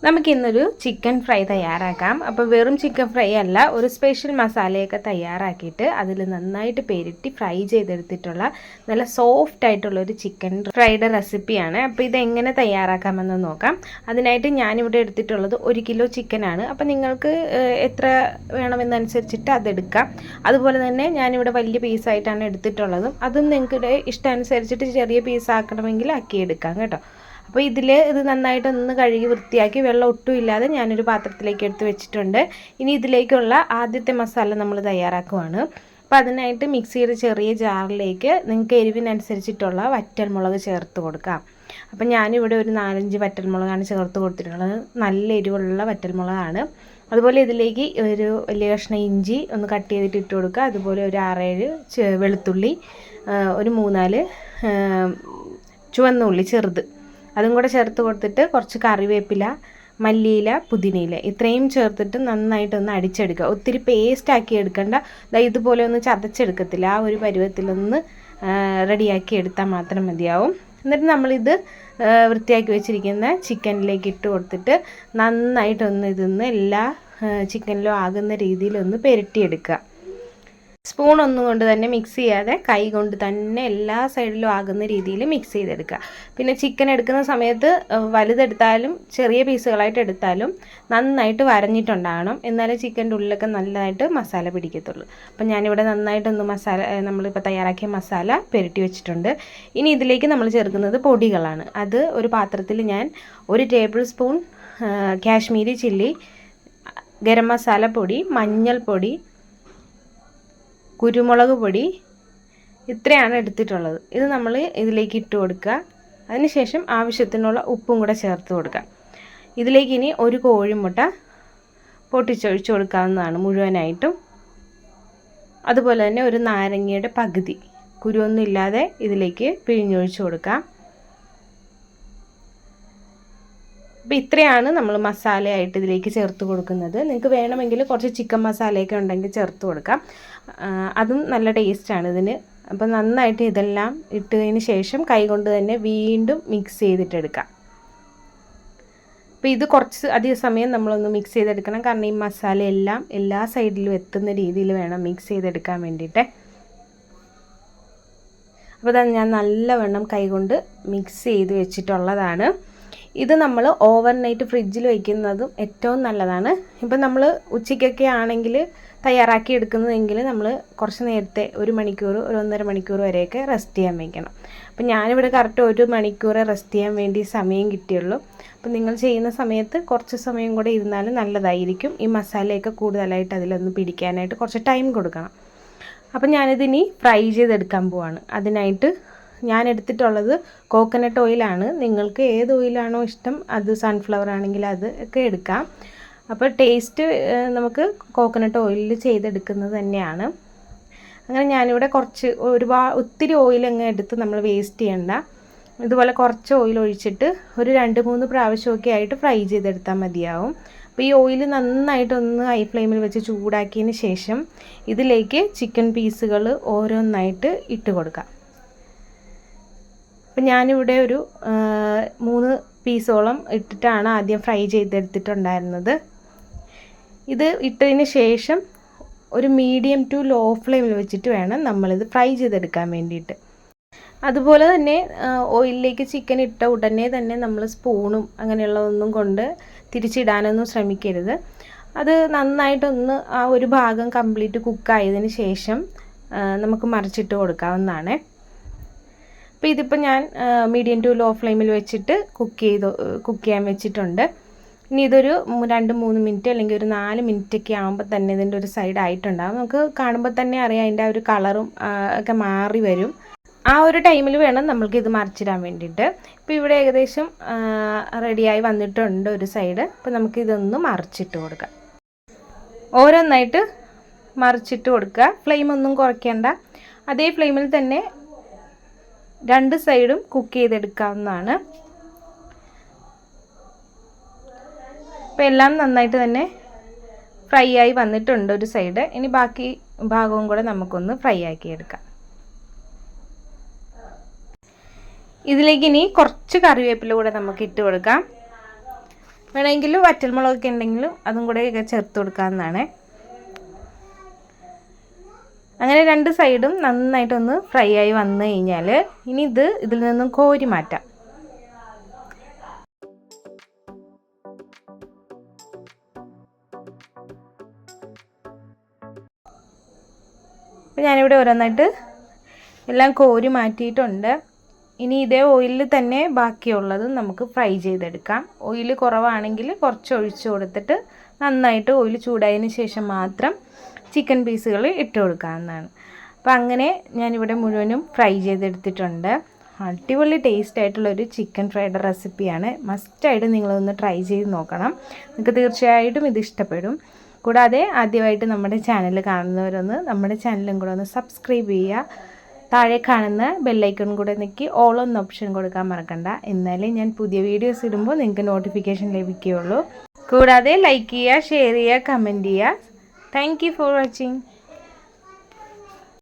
നമുക്കിന്നൊരു chicken fry തയ്യാറാക്കാം. അപ്പോൾ വെറും ചിക്കൻ ഫ്രൈ അല്ല, ഒരു സ്പെഷ്യൽ മസാലയൊക്കെ തയ്യാറാക്കിയിട്ട് അതിൽ നന്നായിട്ട് പെരട്ടി ഫ്രൈ ചെയ്തെടുത്തിട്ടുള്ള നല്ല സോഫ്റ്റ് ആയിട്ടുള്ളൊരു ചിക്കൻ ഫ്രൈഡ് റെസിപ്പിയാണ്. അപ്പോൾ ഇതെങ്ങനെ തയ്യാറാക്കാമെന്ന് നോക്കാം. അതിനായിട്ട് ഞാനിവിടെ എടുത്തിട്ടുള്ളത് 1 കിലോ ചിക്കനാണ്. അപ്പോൾ നിങ്ങൾക്ക് എത്ര വേണമെന്നനുസരിച്ചിട്ട് അതെടുക്കാം. അതുപോലെ തന്നെ ഞാനിവിടെ വലിയ പീസായിട്ടാണ് എടുത്തിട്ടുള്ളതും. അതും നിങ്ങളുടെ ഇഷ്ടമനുസരിച്ചിട്ട് ചെറിയ പീസാക്കണമെങ്കിൽ ആക്കിയെടുക്കാം കേട്ടോ. അപ്പോൾ ഇത് നന്നായിട്ടൊന്ന് കഴുകി വൃത്തിയാക്കി വെള്ളം ഒട്ടും ഇല്ലാതെ ഞാനൊരു പാത്രത്തിലേക്ക് എടുത്ത് വെച്ചിട്ടുണ്ട്. ഇനി ഇതിലേക്കുള്ള ആദ്യത്തെ മസാല നമ്മൾ തയ്യാറാക്കുവാണ്. അപ്പോൾ അതിനായിട്ട് മിക്സിയുടെ ചെറിയ ജാറിലേക്ക് നിങ്ങൾക്ക് എരിവിനനുസരിച്ചിട്ടുള്ള വറ്റൽമുളക് ചേർത്ത് കൊടുക്കാം. അപ്പോൾ ഞാനിവിടെ ഒരു 4-5 വറ്റൽമുളകാണ് ചേർത്ത് കൊടുത്തിട്ടുള്ളത്. നല്ല എരിവുള്ള വറ്റൽമുളകാണ്. അതുപോലെ ഇതിലേക്ക് ഒരു വലിയ കഷ്ണം ഇഞ്ചി ഒന്ന് കട്ട് ചെയ്തിട്ട് ഇട്ട് കൊടുക്കുക. അതുപോലെ ഒരു 6-7 വെളുത്തുള്ളി, ഒരു 3-4 ചുവന്ന ഉള്ളി ചെറുത്, അതും കൂടെ ചേർത്ത് കൊടുത്തിട്ട് കുറച്ച് കറിവേപ്പില, മല്ലിയില, പുതിനയില ഇത്രയും ചേർത്തിട്ട് നന്നായിട്ടൊന്ന് അടിച്ചെടുക്കുക. ഒത്തിരി പേസ്റ്റാക്കി എടുക്കണ്ട. ഇതുപോലെ ഒന്ന് ചതച്ചെടുക്കത്തില്ല, ആ ഒരു പരുവത്തിലൊന്ന് റെഡിയാക്കി എടുത്താൽ മാത്രം മതിയാവും. എന്നിട്ട് നമ്മളിത് വൃത്തിയാക്കി വെച്ചിരിക്കുന്ന ചിക്കനിലേക്ക് ഇട്ട് കൊടുത്തിട്ട് നന്നായിട്ടൊന്ന് ഇതൊന്ന് എല്ലാ ചിക്കനിലും ആകുന്ന രീതിയിലൊന്ന് പുരട്ടിയെടുക്കുക. സ്പൂൺ ഒന്നും കൊണ്ട് തന്നെ മിക്സ് ചെയ്യാതെ കൈ കൊണ്ട് തന്നെ എല്ലാ സൈഡിലും ആകുന്ന രീതിയിൽ മിക്സ് ചെയ്തെടുക്കുക. പിന്നെ ചിക്കൻ എടുക്കുന്ന സമയത്ത് വലുതെടുത്താലും ചെറിയ പീസുകളായിട്ട് എടുത്താലും നന്നായിട്ട് വരഞ്ഞിട്ടുണ്ടാകണം. എന്നാലേ ചിക്കൻ്റെ ഉള്ളിലൊക്കെ നല്ലതായിട്ട് മസാല പിടിക്കത്തുള്ളൂ. അപ്പം ഞാനിവിടെ നന്നായിട്ടൊന്ന് നമ്മളിപ്പോൾ തയ്യാറാക്കിയ മസാല പുരട്ടി വെച്ചിട്ടുണ്ട്. ഇനി ഇതിലേക്ക് നമ്മൾ ചേർക്കുന്നത് പൊടികളാണ്. അത് ഒരു പാത്രത്തിൽ ഞാൻ 1 table spoon Kashmiri chilli, garam masala പൊടി, മഞ്ഞൾപ്പൊടി, കുരുമുളക് പൊടി ഇത്രയാണ് എടുത്തിട്ടുള്ളത്. ഇത് നമ്മൾ ഇതിലേക്ക് ഇട്ട് കൊടുക്കുക. അതിനുശേഷം ആവശ്യത്തിനുള്ള ഉപ്പും കൂടെ ചേർത്ത് കൊടുക്കുക. ഇതിലേക്ക് ഇനി ഒരു കോഴിമുട്ട പൊട്ടിച്ചൊഴിച്ച് കൊടുക്കാവുന്നതാണ് മുഴുവനായിട്ടും. അതുപോലെ തന്നെ ഒരു നാരങ്ങയുടെ പകുതി കുരുവൊന്നും ഇല്ലാതെ ഇതിലേക്ക് പിഴിഞ്ഞൊഴിച്ച് കൊടുക്കാം. അപ്പോൾ ഇത്രയാണ് നമ്മൾ മസാലയായിട്ട് ഇതിലേക്ക് ചേർത്ത് കൊടുക്കുന്നത്. നിങ്ങൾക്ക് വേണമെങ്കിൽ കുറച്ച് ചിക്കൻ മസാലയൊക്കെ ഉണ്ടെങ്കിൽ ചേർത്ത് കൊടുക്കാം. അതും നല്ല ടേസ്റ്റാണ് ഇതിന്. അപ്പോൾ നന്നായിട്ട് ഇതെല്ലാം ഇട്ടതിന് ശേഷം കൈകൊണ്ട് തന്നെ വീണ്ടും മിക്സ് ചെയ്തിട്ടെടുക്കാം. അപ്പോൾ ഇത് കുറച്ച് അധിക സമയം നമ്മളൊന്ന് മിക്സ് ചെയ്തെടുക്കണം. കാരണം ഈ മസാല എല്ലാം എല്ലാ സൈഡിലും എത്തുന്ന രീതിയിൽ വേണം മിക്സ് ചെയ്തെടുക്കാൻ വേണ്ടിയിട്ട്. അപ്പോൾ അത് ഞാൻ നല്ലവണ്ണം കൈകൊണ്ട് മിക്സ് ചെയ്ത് വെച്ചിട്ടുള്ളതാണ്. ഇത് നമ്മൾ ഓവർനൈറ്റ് ഫ്രിഡ്ജിൽ വയ്ക്കുന്നതും ഏറ്റവും നല്ലതാണ്. ഇപ്പം നമ്മൾ ഉച്ചയ്ക്കൊക്കെ ആണെങ്കിൽ തയ്യാറാക്കി എടുക്കുന്നതെങ്കിൽ നമ്മൾ കുറച്ച് നേരത്തെ 1 മണിക്കൂർ, 1.5 മണിക്കൂർ വരെയൊക്കെ റെസ്റ്റ് ചെയ്യാൻ വയ്ക്കണം. അപ്പം ഞാനിവിടെ കറക്റ്റ് 1 മണിക്കൂർ റെസ്റ്റ് ചെയ്യാൻ വേണ്ടി സമയം കിട്ടിയുള്ളൂ. അപ്പം നിങ്ങൾ ചെയ്യുന്ന സമയത്ത് കുറച്ച് സമയം കൂടെ ഇരുന്നാലും നല്ലതായിരിക്കും. ഈ മസാലയൊക്കെ കൂടുതലായിട്ട് അതിലൊന്ന് പിടിക്കാനായിട്ട് കുറച്ച് ടൈം കൊടുക്കണം. അപ്പം ഞാനിതിനി ഫ്രൈ ചെയ്തെടുക്കാൻ പോവാണ്. അതിനായിട്ട് ഞാൻ എടുത്തിട്ടുള്ളത് കോക്കനട്ട് ഓയിലാണ്. നിങ്ങൾക്ക് ഏത് ഓയിലാണോ ഇഷ്ടം, അത് സൺഫ്ലവർ ആണെങ്കിൽ അത് ഒക്കെ എടുക്കാം. അപ്പോൾ ടേസ്റ്റ് നമുക്ക് കോക്കനട്ട് ഓയിലിൽ ചെയ്തെടുക്കുന്നത് തന്നെയാണ്. അങ്ങനെ ഞാനിവിടെ ഒത്തിരി ഓയിൽ അങ്ങ് എടുത്ത് നമ്മൾ വേസ്റ്റ് ചെയ്യണ്ട. ഇതുപോലെ കുറച്ച് ഓയിൽ ഒഴിച്ചിട്ട് ഒരു 2-3 പ്രാവശ്യമൊക്കെ ആയിട്ട് ഫ്രൈ ചെയ്തെടുത്താൽ മതിയാവും. അപ്പോൾ ഈ ഓയിൽ നന്നായിട്ടൊന്ന് ഹൈ ഫ്ലെയിമിൽ വെച്ച് ചൂടാക്കിയതിന് ശേഷം ഇതിലേക്ക് ചിക്കൻ പീസുകൾ ഓരോന്നായിട്ട് ഇട്ട് കൊടുക്കാം. അപ്പം ഞാനിവിടെ ഒരു 3 പീസോളം ഇട്ടിട്ടാണ് ആദ്യം ഫ്രൈ ചെയ്തെടുത്തിട്ടുണ്ടായിരുന്നത്. ഇത് ഇട്ടതിന് ശേഷം ഒരു മീഡിയം ടു ലോ ഫ്ലെയിമിൽ വെച്ചിട്ട് വേണം നമ്മളിത് ഫ്രൈ ചെയ്തെടുക്കാൻ വേണ്ടിയിട്ട്. അതുപോലെ തന്നെ ഓയിലിലേക്ക് ചിക്കൻ ഇട്ട ഉടനെ തന്നെ നമ്മൾ സ്പൂണും അങ്ങനെയുള്ളതൊന്നും കൊണ്ട് തിരിച്ചിടാനൊന്നും ശ്രമിക്കരുത്. അത് നന്നായിട്ടൊന്ന് ആ ഒരു ഭാഗം കംപ്ലീറ്റ് കുക്കായതിന് ശേഷം നമുക്ക് മറിച്ചിട്ട് കൊടുക്കാവുന്നതാണ്. അപ്പോൾ ഇതിപ്പോൾ ഞാൻ മീഡിയം ടു ലോ ഫ്ലെയിമിൽ വെച്ചിട്ട് കുക്ക് ചെയ്യാൻ വെച്ചിട്ടുണ്ട്. ഇനി ഇതൊരു 2-3 മിനിറ്റ് അല്ലെങ്കിൽ ഒരു 4 മിനിറ്റൊക്കെ ആകുമ്പോൾ തന്നെ ഇതിൻ്റെ ഒരു സൈഡ് ആയിട്ടുണ്ടാകും. നമുക്ക് കാണുമ്പോൾ തന്നെ അറിയാം അതിൻ്റെ ആ ഒരു കളറും ഒക്കെ മാറി വരും. ആ ഒരു ടൈമിൽ വേണം നമ്മൾക്കിത് മറിച്ചിടാൻ വേണ്ടിയിട്ട്. ഇപ്പോൾ ഇവിടെ ഏകദേശം റെഡിയായി വന്നിട്ടുണ്ട് ഒരു സൈഡ്. അപ്പോൾ നമുക്കിതൊന്ന് മറിച്ചിട്ട് കൊടുക്കാം. ഓരോന്നായിട്ട് മറിച്ചിട്ട് കൊടുക്കുക. ഫ്ലെയിമൊന്നും കുറയ്ക്കേണ്ട. അതേ ഫ്ലെയിമിൽ തന്നെ 2 സൈഡും കുക്ക് ചെയ്തെടുക്കാവുന്നതാണ്. അപ്പോൾ എല്ലാം നന്നായിട്ട് തന്നെ ഫ്രൈ ആയി വന്നിട്ടുണ്ട് ഒരു സൈഡ്. ഇനി ബാക്കി ഭാഗവും കൂടെ നമുക്കൊന്ന് ഫ്രൈ ആക്കി എടുക്കാം. ഇതിലേക്ക് ഇനി കുറച്ച് കറിവേപ്പില കൂടെ നമുക്ക് ഇട്ട് കൊടുക്കാം. വേണമെങ്കിൽ വറ്റൽമുളകൊക്കെ ഉണ്ടെങ്കിലും അതും കൂടെ ചേർത്ത് കൊടുക്കാവുന്നതാണ്. അങ്ങനെ 2 സൈഡും നന്നായിട്ടൊന്ന് ഫ്രൈ ആയി വന്നു കഴിഞ്ഞാൽ ഇനി ഇതിൽ നിന്നും കോരി മാറ്റാം. അപ്പോൾ ഞാനിവിടെ ഓരോന്നായിട്ട് എല്ലാം കോരി മാറ്റിയിട്ടുണ്ട്. ഇനി ഇതേ ഓയിലിൽ തന്നെ ബാക്കിയുള്ളത് നമുക്ക് ഫ്രൈ ചെയ്തെടുക്കാം. ഓയിൽ കുറവാണെങ്കിൽ കുറച്ച് ഒഴിച്ച് കൊടുത്തിട്ട് നന്നായിട്ട് ഓയിൽ ചൂടായതിന് ശേഷം മാത്രം ചിക്കൻ പീസുകൾ ഇട്ട് കൊടുക്കാവുന്നതാണ്. അപ്പോൾ അങ്ങനെ ഞാനിവിടെ മുഴുവനും ഫ്രൈ ചെയ്തെടുത്തിട്ടുണ്ട്. അടിപൊളി ടേസ്റ്റ് ആയിട്ടുള്ളൊരു ചിക്കൻ ഫ്രൈഡ് റെസിപ്പിയാണ്. മസ്റ്റായിട്ട് നിങ്ങളൊന്ന് ട്രൈ ചെയ്ത് നോക്കണം. നിങ്ങൾക്ക് തീർച്ചയായിട്ടും ഇത് ഇഷ്ടപ്പെടും. കൂടാതെ ആദ്യമായിട്ട് നമ്മുടെ ചാനൽ കാണുന്നവരൊന്ന് നമ്മുടെ ചാനലും കൂടെ ഒന്ന് സബ്സ്ക്രൈബ് ചെയ്യുക. താഴെ കാണുന്ന ബെല്ലൈക്കൺ കൂടെ നിൽക്കി ഓൾ എന്ന ഓപ്ഷൻ കൊടുക്കാൻ മറക്കണ്ട. എന്നാലേ ഞാൻ പുതിയ വീഡിയോസ് ഇടുമ്പോൾ നിങ്ങൾക്ക് നോട്ടിഫിക്കേഷൻ ലഭിക്കുകയുള്ളൂ. കൂടാതെ ലൈക്ക് ചെയ്യുക, ഷെയർ ചെയ്യുക, കമൻറ്റ് ചെയ്യുക. Thank you for watching.